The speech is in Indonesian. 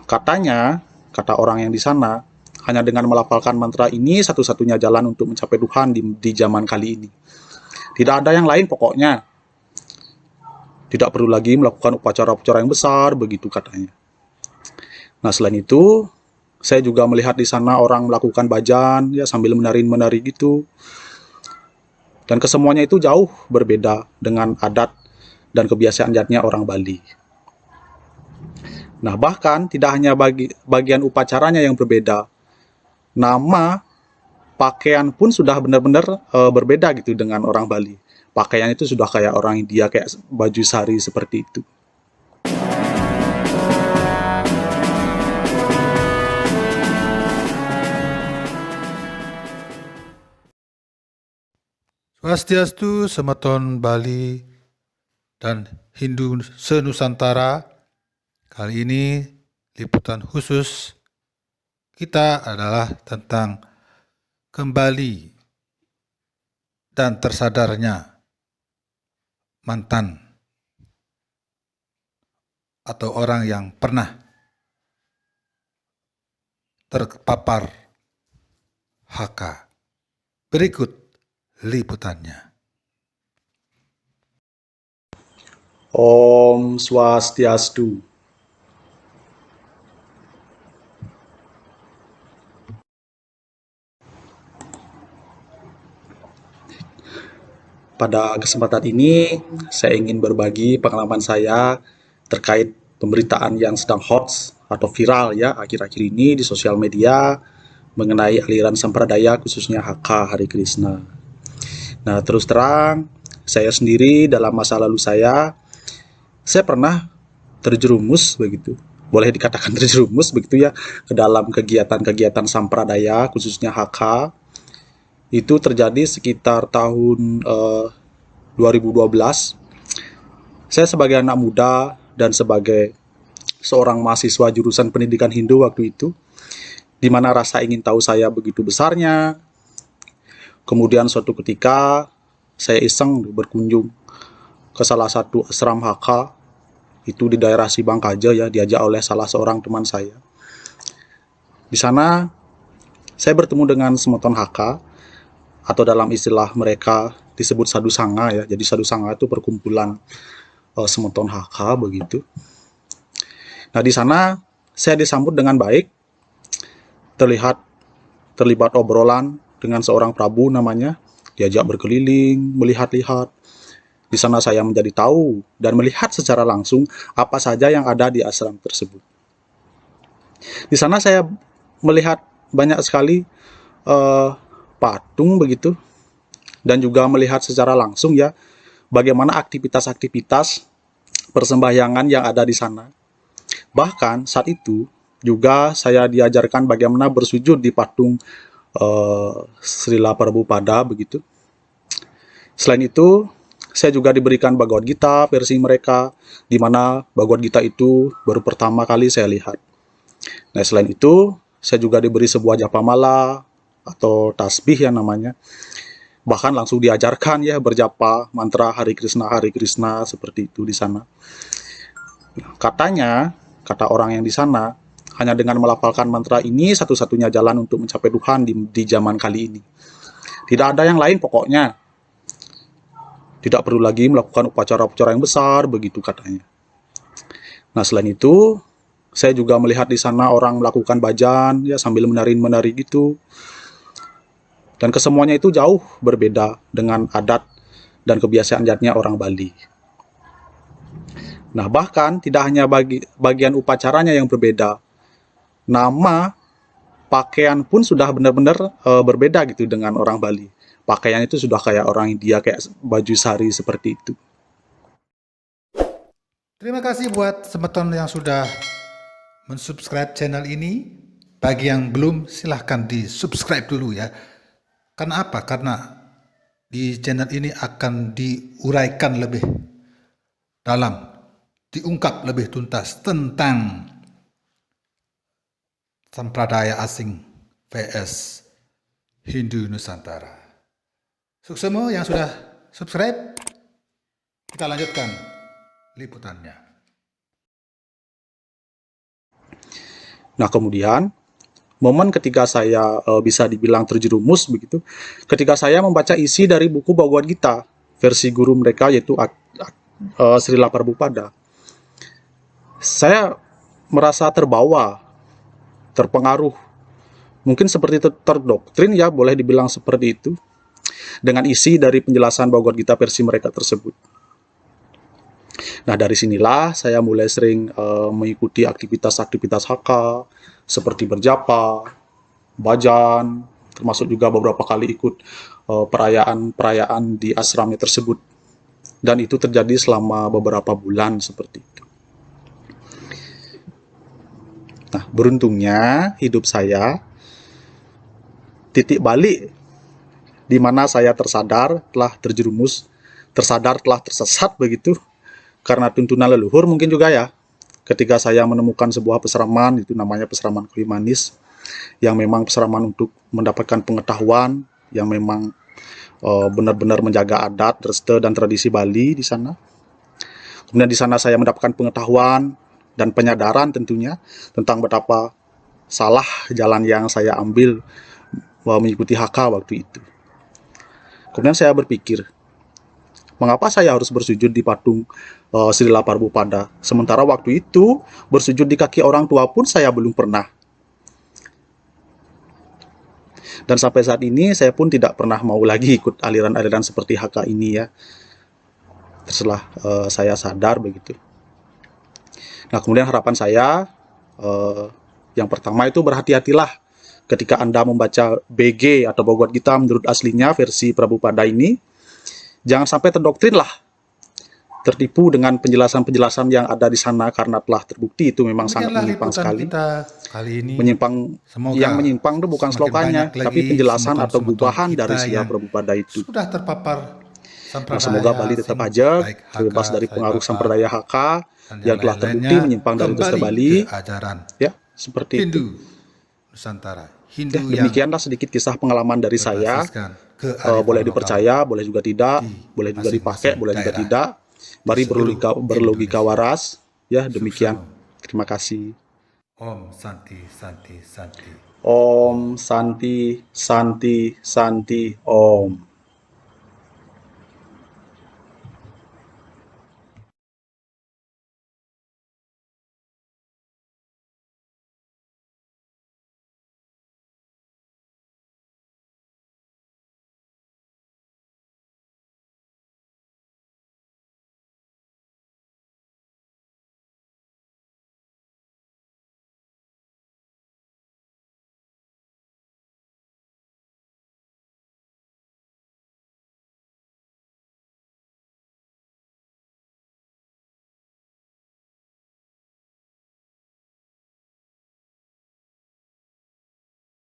Katanya, kata orang yang di sana, hanya dengan melafalkan mantra ini satu-satunya jalan untuk mencapai Tuhan di zaman kali ini. Tidak ada yang lain pokoknya. Tidak perlu lagi melakukan upacara-upacara yang besar, begitu katanya. Nah, selain itu, saya juga melihat di sana orang melakukan bajan, ya sambil menari-menari gitu. Dan kesemuanya itu jauh berbeda dengan adat dan kebiasaan adatnya orang Bali. Nah, bahkan tidak hanya bagian upacaranya yang berbeda, nama, pakaian pun sudah benar-benar berbeda gitu dengan orang Bali. Pakaian itu sudah kayak orang India, kayak baju sari seperti itu. Swastiastu, Semeton Bali dan Hindu senusantara. Kali ini liputan khusus kita adalah tentang kembali dan tersadarnya mantan atau orang yang pernah terpapar HK. Berikut liputannya. Om Swastiastu. Pada kesempatan ini, saya ingin berbagi pengalaman saya terkait pemberitaan yang sedang hot atau viral ya akhir-akhir ini di sosial media mengenai aliran sampradaya khususnya HK Hare Krishna. Nah, terus terang, saya sendiri dalam masa lalu saya pernah terjerumus begitu. Boleh dikatakan terjerumus begitu ya ke dalam kegiatan-kegiatan sampradaya khususnya HK. Itu terjadi sekitar tahun 2012. Saya sebagai anak muda dan sebagai seorang mahasiswa jurusan pendidikan Hindu waktu itu, di mana rasa ingin tahu saya begitu besarnya. Kemudian suatu ketika saya iseng berkunjung ke salah satu asram HK itu di daerah Sibangkaja ya, diajak oleh salah seorang teman saya. Di sana saya bertemu dengan semeton HK atau dalam istilah mereka disebut Sadhu Sangha ya. Jadi Sadhu Sangha itu perkumpulan semeton HK begitu. Nah, di sana saya disambut dengan baik, terlibat obrolan dengan seorang Prabu namanya, diajak berkeliling, melihat-lihat. Di sana saya menjadi tahu dan melihat secara langsung apa saja yang ada di ashram tersebut. Di sana saya melihat banyak sekali patung begitu, dan juga melihat secara langsung ya bagaimana aktivitas-aktivitas persembahyangan yang ada di sana. Bahkan saat itu juga saya diajarkan bagaimana bersujud di patung Srila Prabhupada begitu. Selain itu, saya juga diberikan Bhagavad Gita versi mereka, di mana Bhagavad Gita itu baru pertama kali saya lihat. Nah, selain itu, saya juga diberi sebuah japamala atau tasbih yang namanya. Bahkan langsung diajarkan ya berjapa mantra Hare Krishna seperti itu di sana. Katanya, kata orang yang di sana, hanya dengan melafalkan mantra ini satu-satunya jalan untuk mencapai Tuhan di zaman kali ini. Tidak ada yang lain pokoknya. Tidak perlu lagi melakukan upacara-upacara yang besar, begitu katanya. Nah, selain itu, saya juga melihat di sana orang melakukan bajan, ya sambil menari-menari gitu. Dan kesemuanya itu jauh berbeda dengan adat dan kebiasaan adatnya orang Bali. Nah, bahkan tidak hanya bagian upacaranya yang berbeda, nama, pakaian pun sudah benar-benar berbeda gitu dengan orang Bali. Pakaian itu sudah kayak orang India, kayak baju sari seperti itu. Terima kasih buat Semeton yang sudah mensubscribe channel ini. Bagi yang belum, silahkan di-subscribe dulu ya. Karena apa? Karena di channel ini akan diuraikan lebih dalam, diungkap lebih tuntas tentang sampradaya asing vs Hindu Nusantara. Suksemo yang sudah subscribe, kita lanjutkan liputannya. Nah, kemudian momen ketika saya bisa dibilang terjerumus begitu, ketika saya membaca isi dari buku Bhagavad Gita versi guru mereka yaitu Srila Prabhupada. Saya merasa terbawa, terpengaruh, mungkin seperti terdoktrin ya, boleh dibilang seperti itu, dengan isi dari penjelasan Bhagavad Gita versi mereka tersebut. Nah, dari sinilah saya mulai sering mengikuti aktivitas-aktivitas HK, seperti berjapa, bhajan, termasuk juga beberapa kali ikut perayaan-perayaan di asramnya tersebut. Dan itu terjadi selama beberapa bulan seperti itu. Nah, beruntungnya hidup saya, titik balik di mana saya tersadar telah terjerumus, tersadar telah tersesat begitu, karena tuntunan leluhur mungkin juga ya. Ketika saya menemukan sebuah peseraman, itu namanya peseraman Kayu Manis, yang memang peseraman untuk mendapatkan pengetahuan, yang memang benar-benar menjaga adat, reste, dan tradisi Bali di sana. Kemudian di sana saya mendapatkan pengetahuan dan penyadaran tentunya tentang betapa salah jalan yang saya ambil mengikuti HK waktu itu. Kemudian saya berpikir, mengapa saya harus bersujud di patung Srila Prabhupada? Sementara waktu itu bersujud di kaki orang tua pun saya belum pernah. Dan sampai saat ini saya pun tidak pernah mau lagi ikut aliran-aliran seperti HK ini ya. Setelah saya sadar begitu. Nah, kemudian harapan saya yang pertama itu berhati-hatilah ketika Anda membaca BG atau Bhagavad Gita menurut aslinya versi Prabhupada ini. Jangan sampai terdoktrin lah, tertipu dengan penjelasan-penjelasan yang ada di sana, karena telah terbukti itu memang sangat Demikianlah menyimpang liputan sekali. kita kali ini. Menyimpang, Semoga yang menyimpang itu bukan semakin slogannya, banyak lagi tapi penjelasan atau semeton-semeton gubahan kita dari Srila yang Prabhupada itu. sudah terpapar Nah, semoga Bali tetap aja baik HK, terbebas dari pengaruh Sai Baba, samperdaya HK dan yang telah terbukti menyimpang dari dosa kembali Bali. ke ajaran Ya, seperti itu. Hindu Nusantara. Hindu Ya, yang demikianlah sedikit kisah pengalaman dari saya. berbasiskan kearifan Boleh lokal dipercaya, boleh juga tidak, di boleh juga dipakai, masing-masing boleh juga daerah tidak. Mari di seluruh berlogika Indonesia. waras. Ya, demikian. Sukses. Terima kasih. Om Santi Santi Santi. Om Santi Santi Santi Om.